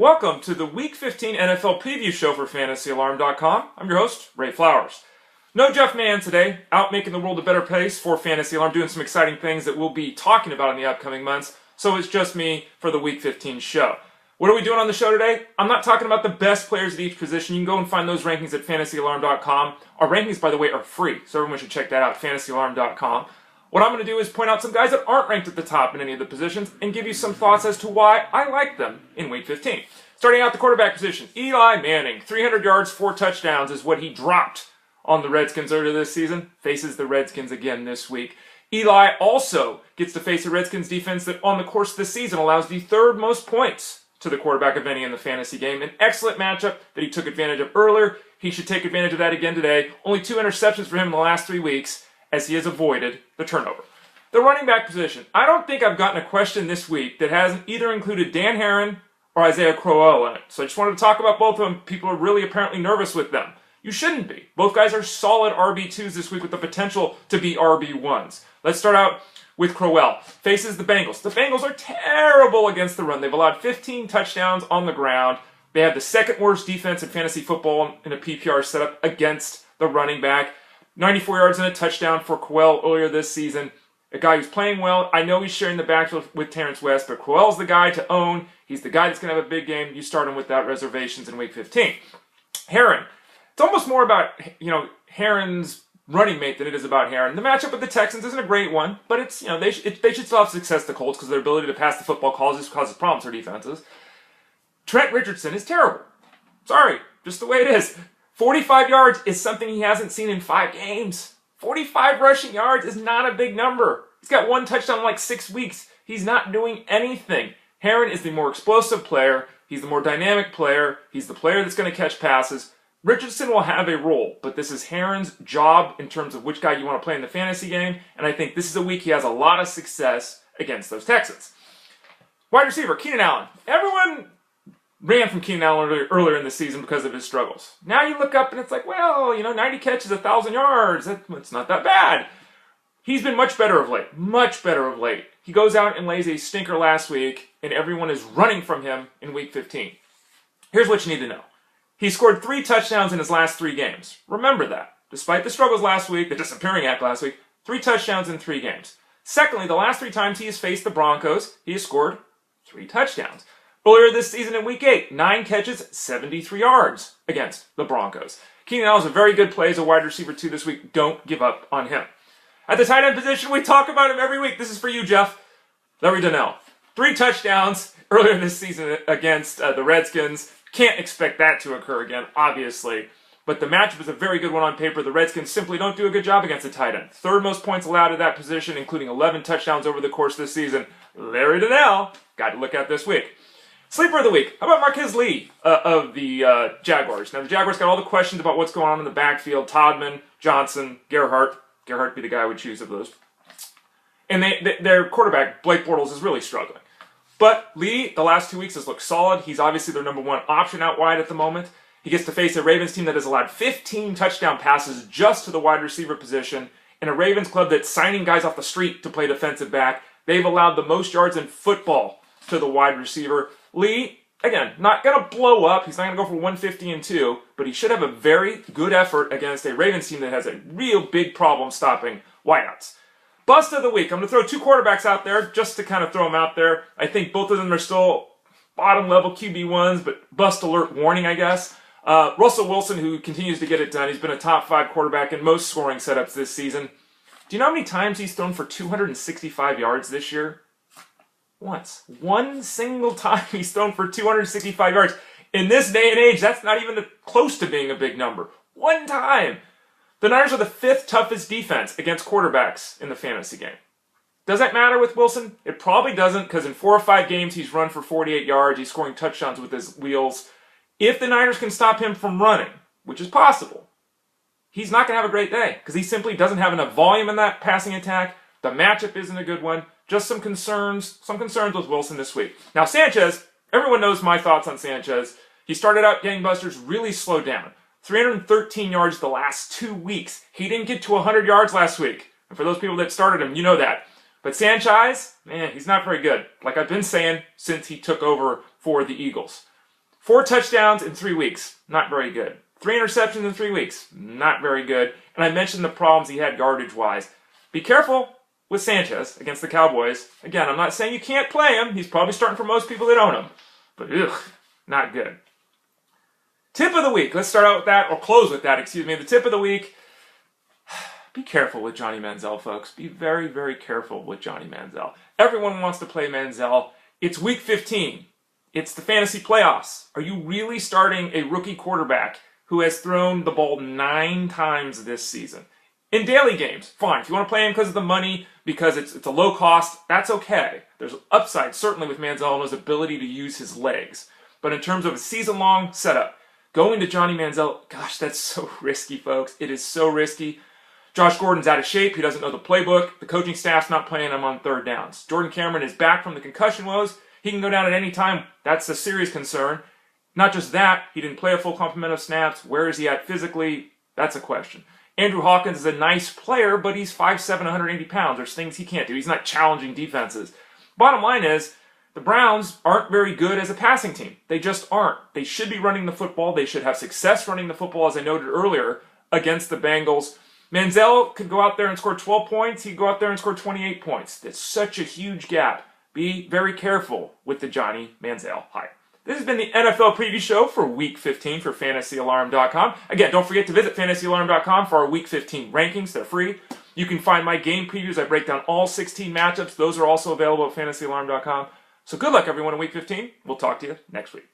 welcome to the Week 15 NFL Preview Show for FantasyAlarm.com. I'm your host, Ray Flowers. No Jeff Mann today, out making the world a better place for Fantasy Alarm, doing some exciting things that we'll be talking about in the upcoming months, so it's just me for the Week 15 show. What are we doing on the show today? I'm not talking about the best players at each position. You can go and find those rankings at FantasyAlarm.com. Our rankings, by the way, are free, so everyone should check that out, FantasyAlarm.com. What I'm going to do is point out some guys that aren't ranked at the top in any of the positions and give you some thoughts as to why I like them in Week 15. Starting out the quarterback position, Eli Manning, 300 yards, 4 touchdowns is what he dropped on the Redskins earlier this season. Faces the Redskins again this week. Eli also gets to face a Redskins defense that on the course of the season allows the third most points to the quarterback of any in the fantasy game. An excellent matchup that he took advantage of earlier. He should take advantage of that again today. Only 2 interceptions for him in the last 3 weeks, as he has avoided the turnover. The running back position. I don't think I've gotten a question this week that hasn't either included Dan Herron or Isaiah Crowell in it. So I just wanted to talk about both of them. People are really apparently nervous with them. You shouldn't be. Both guys are solid RB2s this week with the potential to be RB1s. Let's start out with Crowell. Faces the Bengals. The Bengals are terrible against the run. They've allowed 15 touchdowns on the ground. They have the second worst defense in fantasy football in a PPR setup against the running back. 94 yards and a touchdown for Crowell earlier this season. A guy who's playing well. I know he's sharing the backfield with Terrence West, but Crowell's the guy to own. He's the guy that's going to have a big game. You start him without reservations in Week 15. Herron. It's almost more about, Herron's running mate than it is about Herron. The matchup with the Texans isn't a great one, but it's, they should still have success, the Colts, because their ability to pass the football causes problems for defenses. Trent Richardson is terrible. Sorry, just the way it is. 45 yards is something he hasn't seen in 5 games. 45 rushing yards is not a big number. He's got 1 touchdown in like 6 weeks. He's not doing anything. Herron is the more explosive player. He's the more dynamic player. He's the player that's going to catch passes. Richardson will have a role, but this is Herron's job in terms of which guy you want to play in the fantasy game, and I think this is a week he has a lot of success against those Texans. Wide receiver, Keenan Allen. Everyone ran from Keenan Allen earlier in the season because of his struggles. Now you look up and it's like, 90 catches, 1,000 yards. It's not that bad. He's been much better of late. Much better of late. He goes out and lays a stinker last week, and everyone is running from him in Week 15. Here's what you need to know. He scored 3 touchdowns in his last 3 games. Remember that. Despite the struggles last week, the disappearing act last week, 3 touchdowns in 3 games. Secondly, the last 3 times he has faced the Broncos, he has scored 3 touchdowns. Earlier this season in Week 8, 9 catches, 73 yards against the Broncos. Keenan Allen is a very good play as a wide receiver too this week. Don't give up on him. At the tight end position, we talk about him every week. This is for you, Jeff. Larry Donnell. 3 touchdowns earlier this season against the Redskins. Can't expect that to occur again, obviously. But the matchup is a very good one on paper. The Redskins simply don't do a good job against the tight end. 3rd most points allowed at that position, including 11 touchdowns over the course of this season. Larry Donnell, got to look at this week. Sleeper of the week. How about Marquez Lee of the Jaguars? Now, the Jaguars got all the questions about what's going on in the backfield. Todman, Johnson, Gerhardt. Gerhardt would be the guy I would choose of those. And their quarterback, Blake Bortles, is really struggling. But Lee, the last 2 weeks, has looked solid. He's obviously their number 1 option out wide at the moment. He gets to face a Ravens team that has allowed 15 touchdown passes just to the wide receiver position, and a Ravens club that's signing guys off the street to play defensive back. They've allowed the most yards in football to the wide receiver. Lee, again, not going to blow up. He's not going to go for 150 and 2, but he should have a very good effort against a Ravens team that has a real big problem stopping wideouts. Bust of the week. I'm going to throw 2 quarterbacks out there just to kind of throw them out there. I think both of them are still bottom-level QB1s, but bust alert warning, I guess. Russell Wilson, who continues to get it done. He's been a top 5 quarterback in most scoring setups this season. Do you know how many times he's thrown for 265 yards this year? Once. 1 single time he's thrown for 265 yards. In this day and age, that's not even close to being a big number. 1 time. The Niners are the 5th toughest defense against quarterbacks in the fantasy game. Does that matter with Wilson? It probably doesn't, because in 4 or 5 games he's run for 48 yards. He's scoring touchdowns with his wheels. If the Niners can stop him from running, which is possible, he's not going to have a great day, because he simply doesn't have enough volume in that passing attack. The matchup isn't a good one. Just some concerns with Wilson this week. Now, Sanchez, everyone knows my thoughts on Sanchez. He started out gangbusters, really slowed down. 313 yards the last 2 weeks. He didn't get to 100 yards last week. And for those people that started him, you know that. But Sanchez, man, he's not very good. Like I've been saying since he took over for the Eagles. 4 touchdowns in 3 weeks. Not very good. 3 interceptions in 3 weeks. Not very good. And I mentioned the problems he had yardage-wise. Be careful with Sanchez against the Cowboys. Again, I'm not saying you can't play him. He's probably starting for most people that own him. But, not good. Tip of the week. Let's start out with that, or close with that, excuse me. The tip of the week. Be careful with Johnny Manziel, folks. Be very, very careful with Johnny Manziel. Everyone wants to play Manziel. It's week 15. It's the fantasy playoffs. Are you really starting a rookie quarterback who has thrown the ball 9 times this season? In daily games, fine. If you want to play him because of the money, because it's a low cost, that's okay. There's upside, certainly, with Manziel and his ability to use his legs. But in terms of a season-long setup, going to Johnny Manziel, gosh, that's so risky, folks. It is so risky. Josh Gordon's out of shape. He doesn't know the playbook. The coaching staff's not playing him on 3rd downs. Jordan Cameron is back from the concussion woes. He can go down at any time. That's a serious concern. Not just that, he didn't play a full complement of snaps. Where is he at physically? That's a question. Andrew Hawkins is a nice player, but he's 5'7", 180 pounds. There's things he can't do. He's not challenging defenses. Bottom line is, the Browns aren't very good as a passing team. They just aren't. They should be running the football. They should have success running the football, as I noted earlier, against the Bengals. Manziel could go out there and score 12 points. He could go out there and score 28 points. That's such a huge gap. Be very careful with the Johnny Manziel hype. This has been the NFL Preview Show for Week 15 for FantasyAlarm.com. Again, don't forget to visit FantasyAlarm.com for our Week 15 rankings. They're free. You can find my game previews. I break down all 16 matchups. Those are also available at FantasyAlarm.com. So good luck, everyone, in Week 15. We'll talk to you next week.